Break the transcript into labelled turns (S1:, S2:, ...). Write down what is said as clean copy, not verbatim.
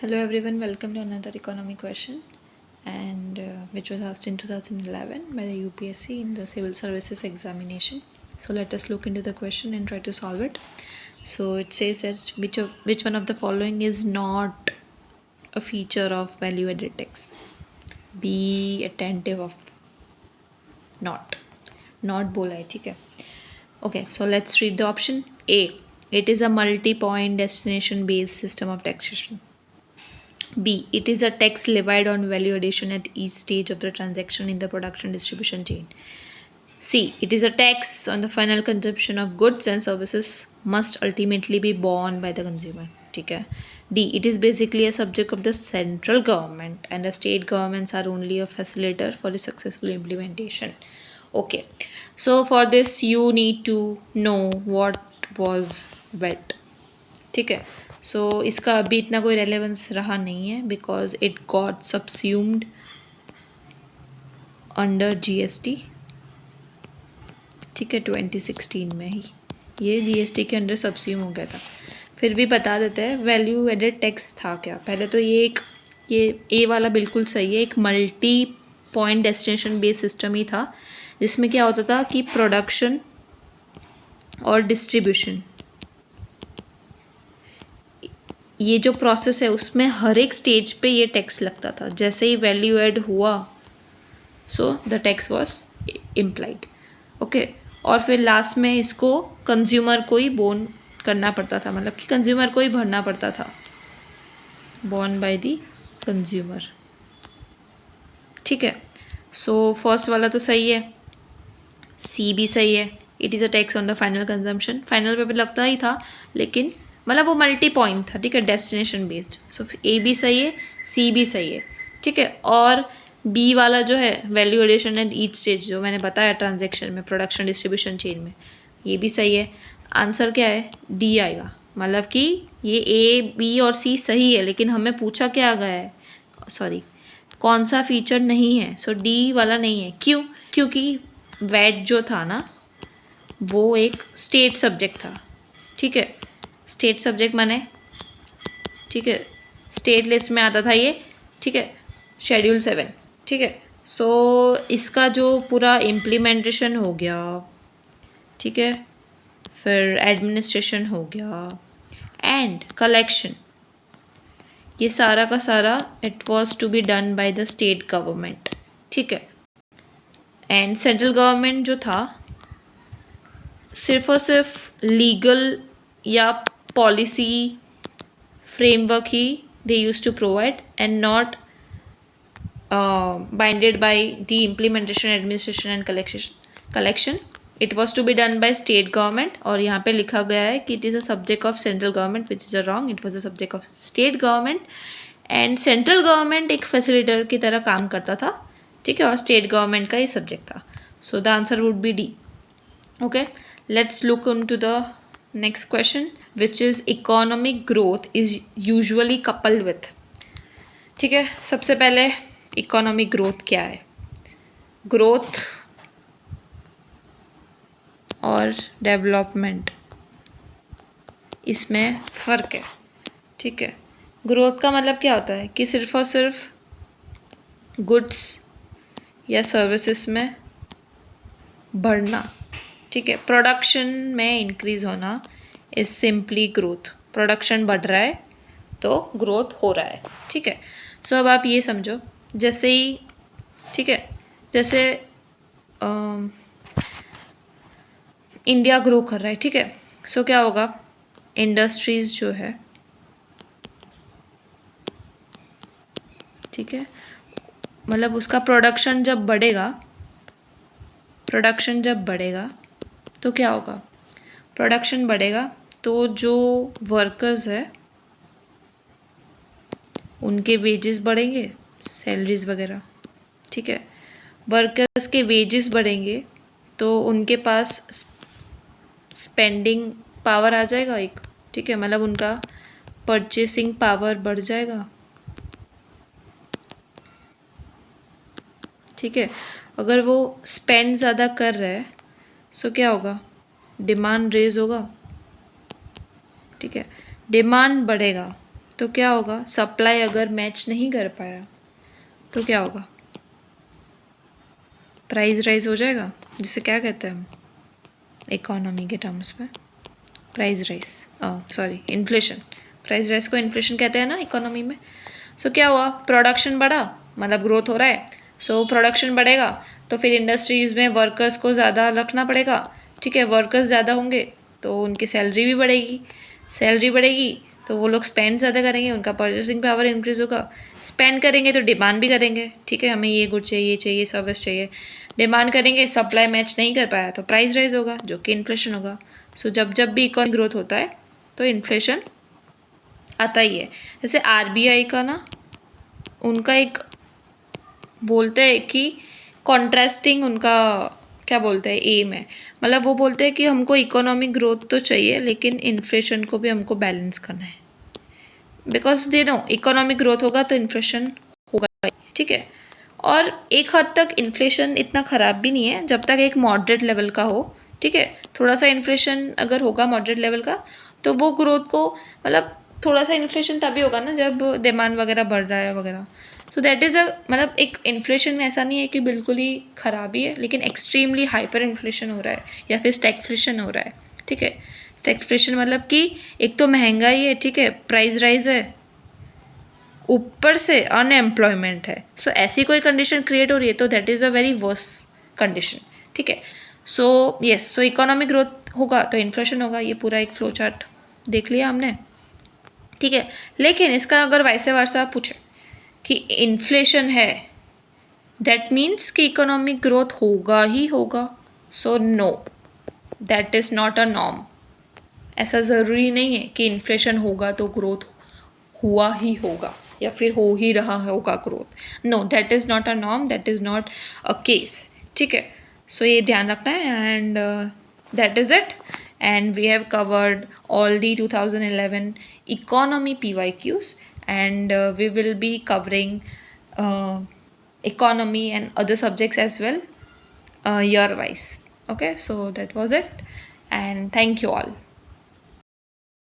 S1: Hello everyone, welcome to another economy question and which was asked in 2011 by the UPSC in the civil services examination. So let us look into the question and try to solve it. So it says that which one of the following is not a feature of value added tax? Be attentive of not बोला है, ठीक है. Okay, so let's read the option. A, it is a multi-point destination based system of taxation. B, it is a tax levied on value addition at each stage of the transaction in the production distribution chain. C, it is a tax on the final consumption of goods and services must ultimately be borne by the consumer. Okay. D, it is basically a subject of the central government and the state governments are only a facilitator for the successful implementation. Okay, so for this you need to know what was VAT. ठीक है. सो इसका अभी इतना कोई relevance रहा नहीं है because it got subsumed under GST. ठीक है, 2016 में ही ये जीएसटी के अंडर सबस्यूम हो गया था. फिर भी बता देते हैं वैल्यू एडेड टैक्स था क्या. पहले तो ये ए वाला बिल्कुल सही है, एक multi point destination based system ही था जिसमें क्या होता था कि प्रोडक्शन और डिस्ट्रीब्यूशन ये जो प्रोसेस है उसमें हर एक स्टेज पे ये टैक्स लगता था. जैसे ही वैल्यू ऐड हुआ so the tax was implied. Okay, और फिर लास्ट में इसको कंज्यूमर को ही बोन करना पड़ता था, मतलब कि कंज्यूमर को ही भरना पड़ता था. Borne by the consumer. ठीक है, सो फर्स्ट वाला तो सही है, सी भी सही है. It is a tax on the final consumption. Final पे भी लगता ही था लेकिन मतलब वो मल्टी पॉइंट था. ठीक है, डेस्टिनेशन बेस्ड. सो ए भी सही है, सी भी सही है. ठीक है, और बी वाला जो है value addition at each stage जो मैंने बताया ट्रांजेक्शन में प्रोडक्शन डिस्ट्रीब्यूशन चेन में, ये भी सही है. आंसर क्या है, डी आएगा. मतलब कि ये ए बी और सी सही है लेकिन हमें पूछा क्या गया है, सॉरी कौन सा फीचर नहीं है. सो डी वाला नहीं है. क्यों? क्योंकि वैट जो था ना वो एक स्टेट सब्जेक्ट था. ठीक है, स्टेट सब्जेक्ट माने ठीक है स्टेट लिस्ट में आता था ये. ठीक है, शेड्यूल 7. ठीक है, सो इसका जो पूरा इम्प्लीमेंटेशन हो गया, ठीक है, फिर एडमिनिस्ट्रेशन हो गया एंड कलेक्शन, ये सारा का सारा it was to be done by the state government. ठीक है, एंड सेंट्रल गवर्नमेंट जो था सिर्फ और सिर्फ लीगल या policy framework he they used to provide and not binded by the implementation, administration and collection. It was to be done by state government. और यहाँ पे लिखा गया है कि it is a subject of central government, which is a wrong. It was a subject of state government and central government एक facilitator की तरह काम करता था. ठीक है, और state government का ही subject था. So the answer would be D. Okay, let's look into the next question, which is economic growth is usually coupled with. ठीक है, सबसे पहले इकोनॉमिक ग्रोथ क्या है. ग्रोथ और डेवलपमेंट इसमें फ़र्क है. ठीक है, ग्रोथ का मतलब क्या होता है कि सिर्फ और सिर्फ गुड्स या सर्विसेज में बढ़ना. ठीक है, प्रोडक्शन में इंक्रीज़ होना इज सिंपली ग्रोथ. प्रोडक्शन बढ़ रहा है तो ग्रोथ हो रहा है. ठीक है, सो अब आप ये समझो जैसे ही, ठीक है, जैसे इंडिया ग्रो कर रहा है. ठीक है, सो क्या होगा, इंडस्ट्रीज़ जो है, ठीक है, मतलब उसका प्रोडक्शन जब बढ़ेगा तो क्या होगा, प्रोडक्शन बढ़ेगा तो जो वर्कर्स है उनके वेजेस बढ़ेंगे, सैलरीज वगैरह. ठीक है, वर्कर्स के वेजेस बढ़ेंगे तो उनके पास स्पेंडिंग पावर आ जाएगा एक. ठीक है, मतलब उनका परचेसिंग पावर बढ़ जाएगा. ठीक है, अगर वो स्पेंड ज़्यादा कर रहे हैं सो क्या होगा, डिमांड रेज होगा. ठीक है, डिमांड बढ़ेगा तो क्या होगा, सप्लाई अगर मैच नहीं कर पाया तो क्या होगा, प्राइस राइज हो जाएगा, जिसे क्या कहते हैं हम इकोनॉमी के टर्म्स में, price rise, sorry inflation, price rise को इन्फ्लेशन कहते हैं ना इकोनॉमी में। सो क्या हुआ, प्रोडक्शन बढ़ा, मतलब ग्रोथ हो रहा है, सो प्रोडक्शन बढ़ेगा तो फिर इंडस्ट्रीज़ में वर्कर्स को ज़्यादा रखना पड़ेगा, ठीक है, वर्कर्स ज़्यादा होंगे तो उनकी सैलरी भी बढ़ेगी, सैलरी बढ़ेगी तो वो लोग स्पेंड ज़्यादा करेंगे, उनका परचेसिंग पावर इंक्रीज़ होगा, स्पेंड करेंगे तो डिमांड भी करेंगे, ठीक है, हमें ये गुड चाहिए, चाहिए सर्विस चाहिए, डिमांड करेंगे, सप्लाई मैच नहीं कर पाया तो प्राइस राइज होगा जो कि इन्फ्लेशन होगा। सो जब जब भी इकोनॉमिक ग्रोथ होता है तो इन्फ्लेशन आता ही है। जैसे आरबीआई का ना, उनका एक बोलते हैं कि कॉन्ट्रास्टिंग उनका क्या बोलते हैं एम है, मतलब वो बोलते हैं कि हमको इकोनॉमिक ग्रोथ तो चाहिए लेकिन इन्फ्लेशन को भी हमको बैलेंस करना है, because they know economic growth होगा तो इन्फ्लेशन होगा ही, ठीक है। और एक हद तक इन्फ्लेशन इतना ख़राब भी नहीं है जब तक एक मॉडरेट लेवल का हो, ठीक है, थोड़ा सा इन्फ्लेशन अगर होगा मॉडरेट लेवल का तो वो ग्रोथ को, मतलब थोड़ा सा इन्फ्लेशन तभी होगा ना जब डिमांड वगैरह बढ़ रहा है वगैरह। सो दैट इज़ अ, मतलब एक इन्फ्लेशन ऐसा नहीं है कि बिल्कुल ही ख़राबी है, लेकिन एक्सट्रीमली हाइपर इन्फ्लेशन हो रहा है या फिर स्टैगफ्लेशन हो रहा है, ठीक है। स्टैगफ्लेशन मतलब कि एक तो महंगाई है, ठीक है, प्राइस राइज है, ऊपर से अनएम्प्लॉयमेंट है, सो ऐसी कोई कंडीशन क्रिएट हो रही है तो that is a very worse condition, ठीक है। So yes, so economic growth होगा तो इन्फ्लेशन होगा, ये पूरा एक फ्लो चार्ट देख लिया हमने, ठीक है। लेकिन इसका अगर वैसे वर्सा पूछे कि इन्फ्लेशन है दैट मीन्स कि इकोनॉमिक ग्रोथ होगा ही होगा, so no, that is not a norm. ऐसा ज़रूरी नहीं है कि इन्फ्लेशन होगा तो ग्रोथ हुआ ही होगा या फिर हो ही रहा होगा growth, no, that is not a norm, that is not a case, ठीक है। सो ये ध्यान रखना है and that is it, and we have covered all the 2011 economy PYQs, and we will be covering uh, economy and other subjects as well year wise. Okay, so that was it, and thank you all.